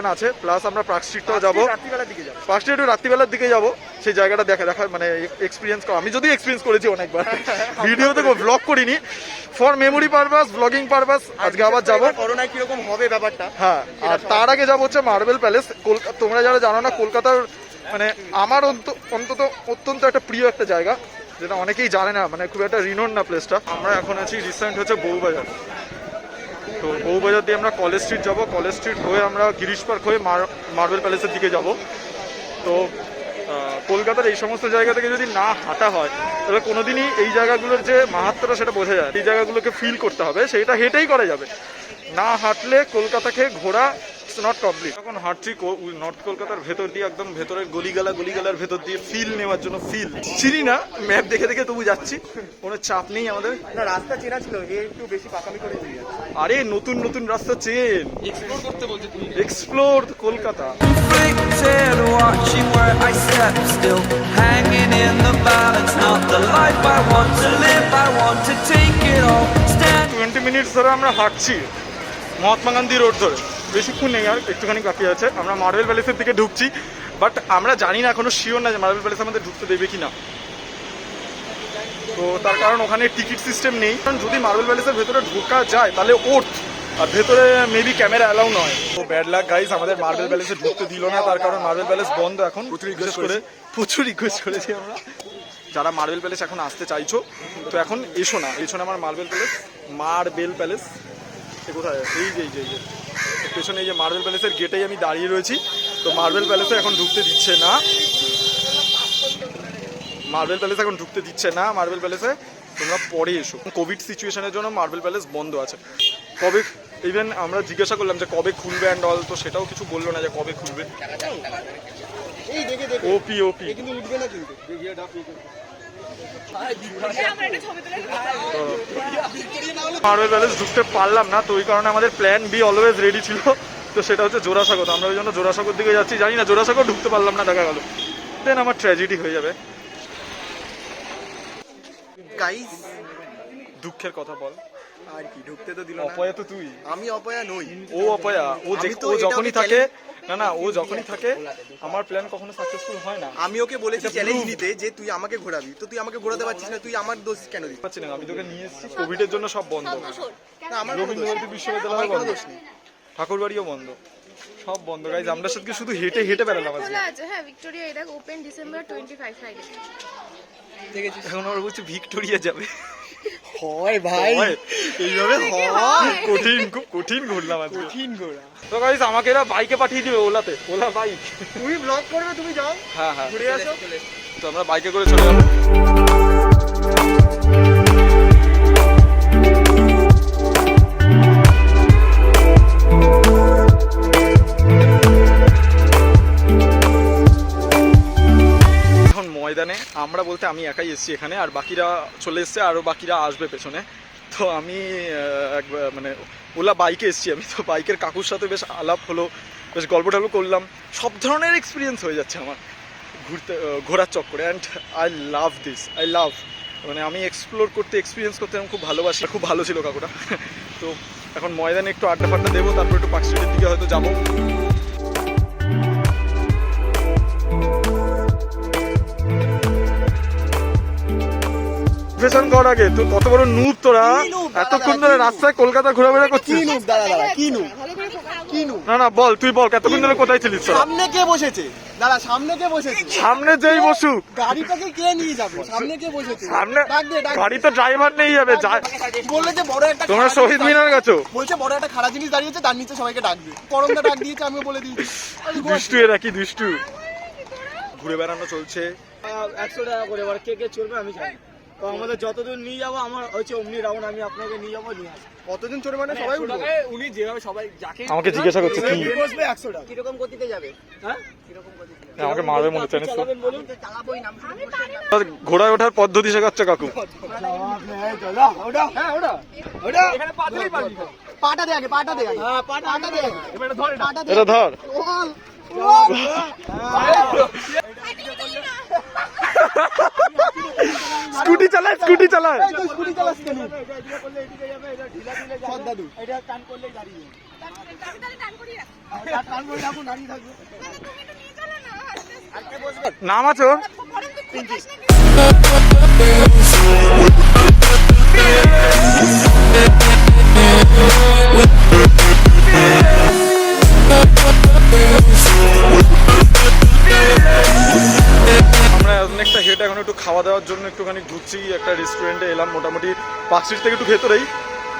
Plan আছে, plus আমরা park স্ট্রিটটাও যাবো, পার্ক স্ট্রিট একটু রাত্রিবেলার দিকে যাবো, সেই জায়গাটা দেখার মানে এক্সপিরিয়েন্স করা। আমি যদি এক্সপিরিয়েন্স করেছি অনেকবার, ভিডিওতে ব্লগ করিনি, for memory purpose, blogging purpose আজকে আবার যাবো। করোনায় কিরকম হবে ব্যাপারটা। হ্যাঁ, আর তার আগে যাবো হচ্ছে মার্বেল প্যালেস। তোমরা যারা জানো না, কলকাতার মানে আমার অন্তত অত্যন্ত একটা প্রিয় একটা জায়গা, যেটা অনেকেই জানে না, মানে খুব একটা রিনোন না প্লেসটা। আমরা এখন আছি রিসেন্ট হচ্ছে বউবাজার। তো বউবাজার দিয়ে আমরা কলেজ স্ট্রিট যাবো, কলেজ স্ট্রিট হয়ে আমরা গিরিশ পার্ক হয়ে মার্বেল প্যালেসের দিকে যাব। তো কলকাতার এই সমস্ত জায়গা থেকে যদি না হাঁটা হয় তাহলে কোনোদিনই এই জায়গাগুলোর যে মাহাত্ম্যটা সেটা বোঝা যায়। এই জায়গাগুলোকে ফিল করতে হবে, সেইটা হেঁটেই করা যাবে, না হাঁটলে কলকাতাকে ঘোরা নট কমপ্লিট। এখন হাঁটছি নর্থ কলকাতার ভেতর দিয়ে, একদম ভেতরের গলিগালার ভেতর দিয়ে ফিল নেওয়ার জন্য। ফিল চিনি না, ম্যাপ দেখে দেখে তবু যাচ্ছি, কোনো চাপ নেই আমাদের। না, রাস্তা চেনা ছিল, একটু বেশি পাকামি করে দিয়ে আরে নতুন নতুন রাস্তা চেন, এক্সপ্লোর করতে বলছে তুমি, এক্সপ্লোর কলকাতা। 20 মিনিট ধরে আমরা হাঁটছি মহাত্মা গান্ধী রোড ধরে, বেশিক্ষণ নেই আর, একটুখানি বাকি আছে। আমরা মার্বেল প্যালেসের দিকে ঢুকছি, বাট আমরা জানি না, এখনো শিওর না যে মার্বেল প্যালেস আমাদের ঢুকতে দেবে কি না। তো তার কারণ ওখানে টিকিট সিস্টেম নেই, কারণ যদি মার্বেল প্যালেসের ভেতরে ঢোকা যায় তাহলে ওর্থ, আর ভেতরে মেবি ক্যামেরা অ্যালাউ নয়। তো ব্যাড লাক গাইস, আমাদের মার্বেল প্যালেসে ঢুকতে দিল না, তার কারণ মার্বেল প্যালেস বন্ধ এখন। প্রচুর রিকোয়েস্ট করেছি আমরা, যারা মার্বেল প্যালেস এখন আসতে চাইছো তো এখন এসো না আমার মার্বেল প্যালেস কোথায়, এই যে পেছনে এই যে মার্বেল প্যালেসের গেটেই আমি দাঁড়িয়ে রয়েছি। তো মার্বেল প্যালেসে এখন ঢুকতে দিচ্ছে না, মার্বেল প্যালেসে তোমরা পরে এসো। কোভিড সিচুয়েশনের জন্য মার্বেল প্যালেস বন্ধ আছে। কবে, ইভেন আমরা জিজ্ঞাসা করলাম যে কবে খুলবে অ্যান্ড অল, তো সেটাও কিছু বললো না যে কবে খুলবে। ওপি মার্বেল প্যালেস ঢুকতে পারলাম না, তো ওই কারণে আমাদের প্ল্যান বি অলওয়েজ রেডি ছিল, তো সেটা হচ্ছে জোড়াসাঁকো। আমরা ওই জন্য জোড়াসাঁকোর দিকে যাচ্ছি, জানি না জোড়াসাঁকো ঢুকতে পারলাম না, দেখা গেল দেন আমার ট্র্যাজেডি হয়ে যাবে। গাইস, দুঃখের কথা বল। আর কি, ঢুকতে তো দিল না। অপয়া তো তুই। আমি অপয়া নই, ও অপয়া। ও যখনই থাকে, না ও যখনই থাকে আমার প্ল্যান কখনো সাকসেসফুল হয় না। আমি ওকে বলেছি চ্যালেঞ্জ নিতে যে তুই আমাকে ঘোরাবি, তো তুই আমাকে ঘোরাতে পারছিস না, তুই আমার দোষ কেন দিচ্ছিস? পাচ্ছি না, আমি তোকে নিয়ে এসেছি, কোভিডের জন্য সব বন্ধ। না, আমার রবীন্দ্রভারতী বিশ্ববিদ্যালয় বন্ধ, ঠাকুরবাড়িও বন্ধ, সব বন্ধ। গাইজ আমরা সাথে শুধু হেঁটে বেড়ালাম আজকে। হ্যাঁ, ভিক্টোরিয়া এটা ওপেন ডিসেম্বর 25 ফ্রাইডে। এখন আমরা বলছি ভিক্টোরিয়া যাবে। হয় ভাই, এইভাবে হয়, খুব কঠিন ঘুরলাম আজকে, কঠিন ঘোরা। তো গাইজ আমাকে এরা বাইকে পাঠিয়ে দিবে, ওলা বাইক। তুই ব্লগ করবে, তুমি যাও, হ্যাঁ ঘুরে আসো। তো আমরা বাইকে করে চলে যাবো। ময়দানে আমরা বলতে আমি একাই এসেছি এখানে, আর বাকিরা চলে এসছে, আরও বাকিরা আসবে পেছনে। তো আমি মানে ওলা বাইকে এসেছি আমি, তো বাইকের কাকুর সাথে বেশ আলাপ হলো, বেশ গল্প টল্প করলাম, সব ধরনের এক্সপিরিয়েন্স হয়ে যাচ্ছে আমার ঘোরার চক্করে। অ্যান্ড আই লাভ মানে আমি এক্সপিরিয়েন্স করতে আমি খুব ভালোবাসি। খুব ভালো ছিল কাকুটা। তো এখন ময়দানে একটু আড্ডা ফাড্ডা দেবো, তারপর একটু পার্ক স্ট্রিটের দিকে হয়তো যাবো। কর আগে তো কত বড় নুব তোরা, এতক্ষণ ধরে রাস্তায় কলকাতা ঘোরাফেরা করছিস। না বল, তুই বল এতক্ষণ ধরে কোথায় ছিলিস? সামনে কে বসেছে? দাঁড়া, সামনে কে বসেছে? সামনে যেই বসুক, গাড়িটাকে কে নিয়ে যাবে? সামনে কে বসেছে? সামনে গাড়ি তো ড্রাইভার নিয়ে যাবে। বললে যে বড় একটা, তোমরা শহীদ মিনার গেছো, বলছে বড় একটা খারাপ জিনিস দাঁড়িয়েছে, তার নিচে সবাইকে ডাকবে। করমদা ডাক দিয়েছে, আমিও বলে দিয়েছি। দুষ্টু এরা, কি দুষ্টু। ঘুরে বেড়ানো চলছে। 100 টাকা করে, এবার কে চলবে আমি জানি। তো আমাদের যতদূর নিয়ে যাবো, আমার হচ্ছে অমনি রাউন্ড, আমি আপনাকে নিয়ে যাবো, নিয়ে আসবো। কতজন চড়বে মানে? সবাই উঠবে? উনি যেভাবে সবাই যাকে আমাকে জিজ্ঞাসা করছে কি বসবে 100 টাকা। কিরকম গতিতে যাবে? হ্যাঁ, কিরকম গতিতে আমাকে মারবে মনে হচ্ছে। চালাবেন বলুন, চালাবোই না। ঘোড়ায় ওঠার পদ্ধতি শেখাচ্ছে কাকু। এখানে পা দিলেই পারবি। পাটা দে আগে, পাটা দে আগে। হ্যাঁ, পাটা দে আগে। এবারে ধর পাটা দে। এটা ধর। স্কুটি চালায় স্কুটি চালায় স্কুটি চালাস কেন? এটা করলে এদিকে যাবে, এটা ঢিলা দিলে যাবে। দাদু এটা টান করলেই দাঁড়িয়ে টান করে রাখুন, দাঁড়িয়ে থাকবে। নাম আছো আমরা অনেকটা হেঁটে এখন একটু খাওয়া দাওয়ার জন্য একটুখানি ঘুরছি, একটা রেস্টুরেন্টে এলাম মোটামুটি পার্কস্ট্রিট থেকে একটু ভেতরেই,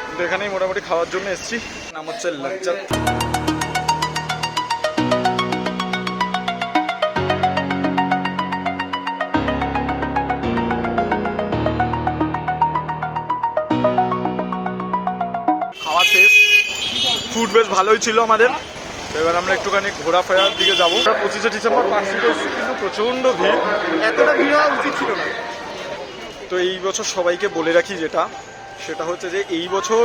কিন্তু এখানেই মোটামুটি খাওয়ার জন্য এসেছি। নাম হচ্ছে লাজ্জাত। খাওয়া শেষ, ফুড বেশ ভালোই ছিল আমাদের। তো এবার আমরা একটুখানি ঘোরাফেরার দিকে যাবো। 25শে ডিসেম্বর পার্কস্ট্রিটে কিন্তু প্রচণ্ড ভিড়, এতটা ভিড় হওয়া উচিত ছিল না। তো এই বছর সবাইকে বলে রাখি সেটা হচ্ছে যে এই বছর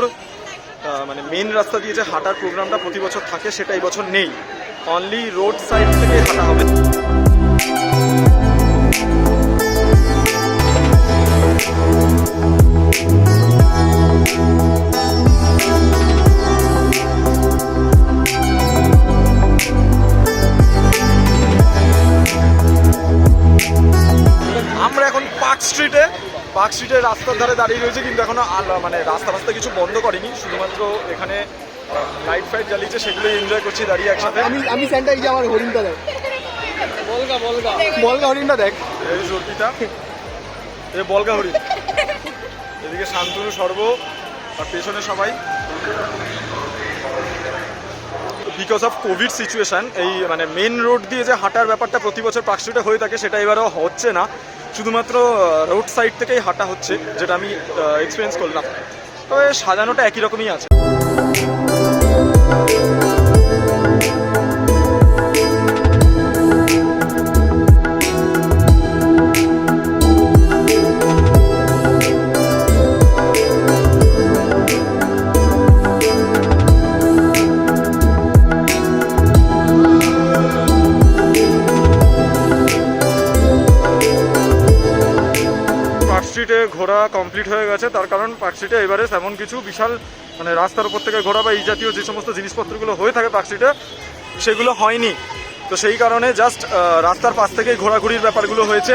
মানে মেন রাস্তা দিয়ে যে হাঁটার প্রোগ্রামটা প্রতি বছর থাকে সেটা এই বছর নেই, অনলি রোড সাইড থেকে হাঁটা হবে। আমরা এখন পার্ক স্ট্রিটের রাস্তার ধারে দাঁড়িয়ে রয়েছে, কিন্তু এখনো মানে রাস্তা কিছু বন্ধ করেনি, শুধুমাত্র এখানে লাইট ফাইট জ্বালিয়েছে, সেগুলোই এনজয় করছি দাঁড়িয়ে একসাথে। আমি সেন্টার গিয়ে আমার হরিণটা দেখ, বলগা হরিণটা দেখ। এই জর্পিতা, এই বলগা হরিণ, এদিকে শান্তনু সর্ব, আর পেছনে সবাই। বিকজ অফ কোভিড সিচুয়েশান এই মানে মেন রোড দিয়ে যে হাঁটার ব্যাপারটা প্রতি বছর পার্ক স্ট্রিটে হয়ে থাকে সেটা এবারও হচ্ছে না, শুধুমাত্র রোড সাইড থেকেই হাঁটা হচ্ছে, যেটা আমি এক্সপিরিয়েন্স করলাম। তবে সাজানোটা একই রকমই আছে। পার্কস্ট্রিটে ঘোরা কমপ্লিট হয়ে গেছে, তার কারণ পার্কস্ট্রিটে এবারে তেমন কিছু বিশাল মানে রাস্তার উপর থেকে ঘোরা বা এই জাতীয় যে সমস্ত জিনিসপত্রগুলো হয়ে থাকে পার্কস্ট্রিটে সেগুলো হয়নি। তো সেই কারণে জাস্ট রাস্তার পাশ থেকেই ঘোরাঘুরির ব্যাপারগুলো হয়েছে,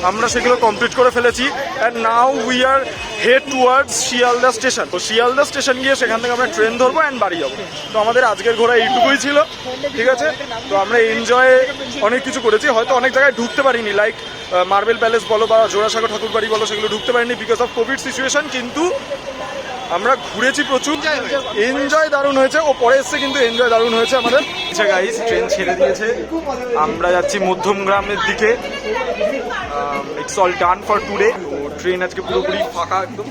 আমরা সেগুলো কমপ্লিট করে ফেলেছি। And now we are head towards Sealdah station. তো শিয়ালদা স্টেশন গিয়ে সেখান থেকে আমরা ট্রেন ধরবো অ্যান্ড বাড়ি যাবো। তো আমাদের আজকের ঘোরা এইটুকুই ছিল, ঠিক আছে। তো আমরা এনজয় অনেক কিছু করেছি, হয়তো অনেক জায়গায় ঢুকতে পারিনি, লাইক মার্বেল প্যালেস বলো বা জোড়াসাঁকো ঠাকুরবাড়ি বলো, সেগুলো ঢুকতে পারিনি বিকজ অফ কোভিড সিচুয়েশন, কিন্তু আমরা ঘুরেছি প্রচুর, এনজয় দারুণ হয়েছে। ও পরে এসছে কিন্তু এনজয় দারুণ হয়েছে আমাদের। আচ্ছা গাইস, ট্রেন ছেড়ে দিয়েছে, আমরা যাচ্ছি মধ্যমগ্রামের দিকে। It's all done for today. তো ট্রেন আজকে পুরোপুরি ফাঁকা একদম।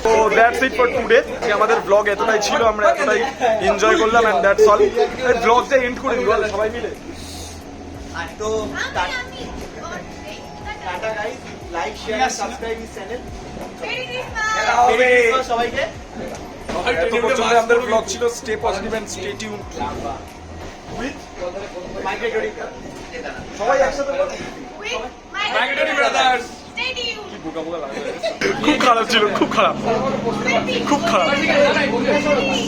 তো দ্যাটস ইট ফর টুডে। আমাদের ব্লগ এতটাই ছিল, আমরা এতটাই এনজয় করলাম, অ্যান্ড দ্যাটস অল। ব্লগটা এন্ড করে দিই সবাই মিলে। তো tata guys, like share subscribe this channel. সবাইকে এত পর্যন্ত আমাদের ব্লগ ছিল। Stay positive and stay tuned with migratory সবাই একসাথে। Migratory Brothers. কি বোকা বোকা লাগে, খুব খারাপ ছিল, খুব খারাপ।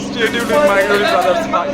Stay tuned with migratory brothers. By.